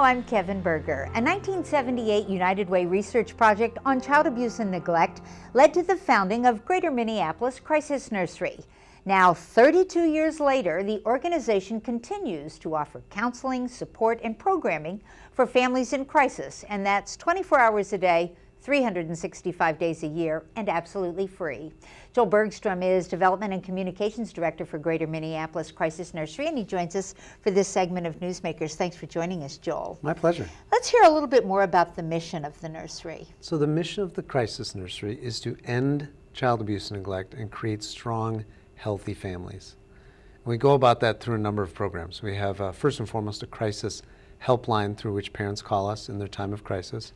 I'm Kevin Berger. A 1978 United Way research project on child abuse and neglect led to the founding of Greater Minneapolis Crisis Nursery. Now, 32 years later, the organization continues to offer counseling, support, and programming for families in crisis, and that's 24 hours a day, 365 days a year, and absolutely free. Joel Bergstrom is Development and Communications Director for Greater Minneapolis Crisis Nursery, and he joins us for this segment of Newsmakers. Thanks for joining us, Joel. My pleasure. Let's hear a little bit more about the mission of the nursery. So the mission of the Crisis Nursery is to end child abuse and neglect and create strong, healthy families. We go about that through a number of programs. We have, first and foremost, a crisis helpline through which parents call us in their time of crisis.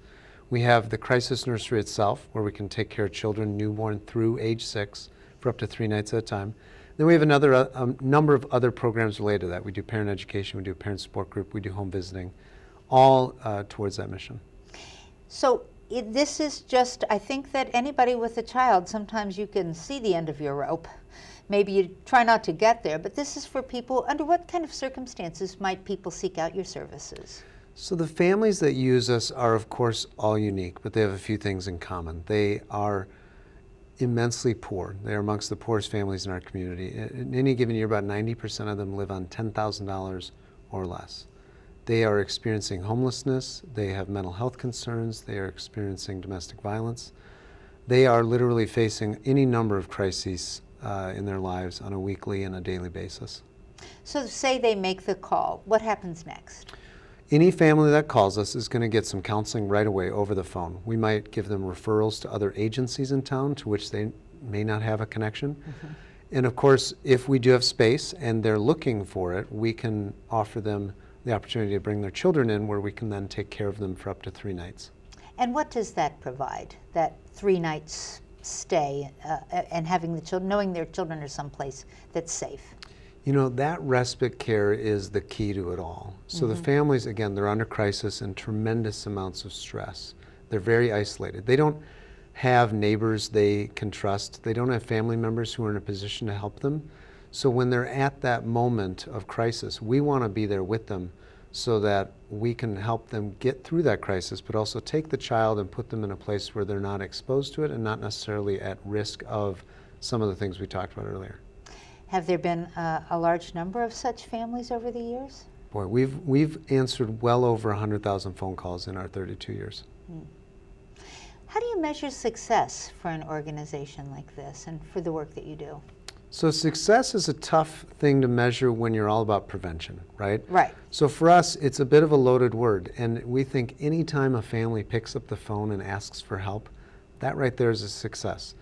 We have the Crisis Nursery itself, where we can take care of children newborn through age 6 for up to 3 nights at a time. Then we have a number of other programs related to that. We do parent education, we do parent support group, we do home visiting, all towards that mission. So this is just, I think that anybody with a child, sometimes you can see the end of your rope. Maybe you try not to get there, but this is for people. Under what kind of circumstances might people seek out your services? So the families that use us are, of course, all unique, but they have a few things in common. They are immensely poor. They are amongst the poorest families in our community. In any given year, about 90% of them live on $10,000 or less. They are experiencing homelessness. They have mental health concerns. They are experiencing domestic violence. They are literally facing any number of crises in their lives on a weekly and a daily basis. So say they make the call. What happens next? Any family that calls us is going to get some counseling right away over the phone. We might give them referrals to other agencies in town to which they may not have a connection. Mm-hmm. And of course, if we do have space and they're looking for it, we can offer them the opportunity to bring their children in, where we can then take care of them for up to 3 nights. And what does that provide, that 3 nights stay and having the children, knowing their children are someplace that's safe? You know, that respite care is the key to it all. So the families, again, they're under crisis and tremendous amounts of stress. They're very isolated. They don't have neighbors they can trust. They don't have family members who are in a position to help them. So when they're at that moment of crisis, we want to be there with them so that we can help them get through that crisis, but also take the child and put them in a place where they're not exposed to it and not necessarily at risk of some of the things we talked about earlier. Have there been a large number of such families over the years? Boy, we've answered well over 100,000 phone calls in our 32 years. How do you measure success for an organization like this and for the work that you do? So success is a tough thing to measure when you're all about prevention, right? Right. So for us, it's a bit of a loaded word, and we think anytime a family picks up the phone and asks for help, that right there is a success.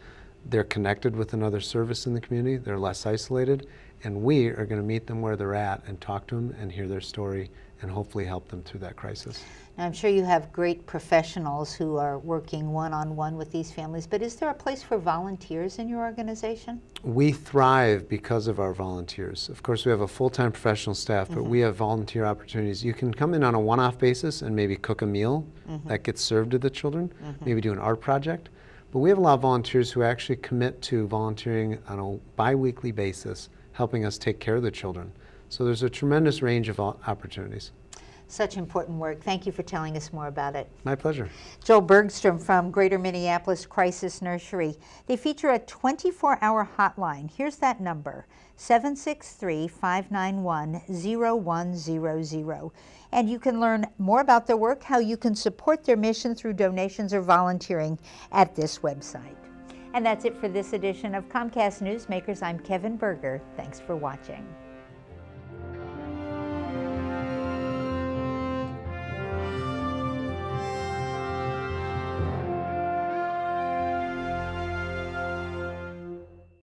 They're connected with another service in the community, they're less isolated, and we are going to meet them where they're at and talk to them and hear their story and hopefully help them through that crisis. Now, I'm sure you have great professionals who are working one-on-one with these families, but is there a place for volunteers in your organization? We thrive because of our volunteers. Of course, we have a full-time professional staff, but we have volunteer opportunities. You can come in on a one-off basis and maybe cook a meal that gets served to the children, maybe do an art project. But we have a lot of volunteers who actually commit to volunteering on a bi-weekly basis, helping us take care of the children. So there's a tremendous range of opportunities. Such important work. Thank you for telling us more about it. My pleasure. Joel Bergstrom from Greater Minneapolis Crisis Nursery. They feature a 24-hour hotline. Here's that number, 763-591-0100. And you can learn more about their work, how you can support their mission through donations or volunteering at this website. And that's it for this edition of Comcast Newsmakers. I'm Kevin Berger. Thanks for watching.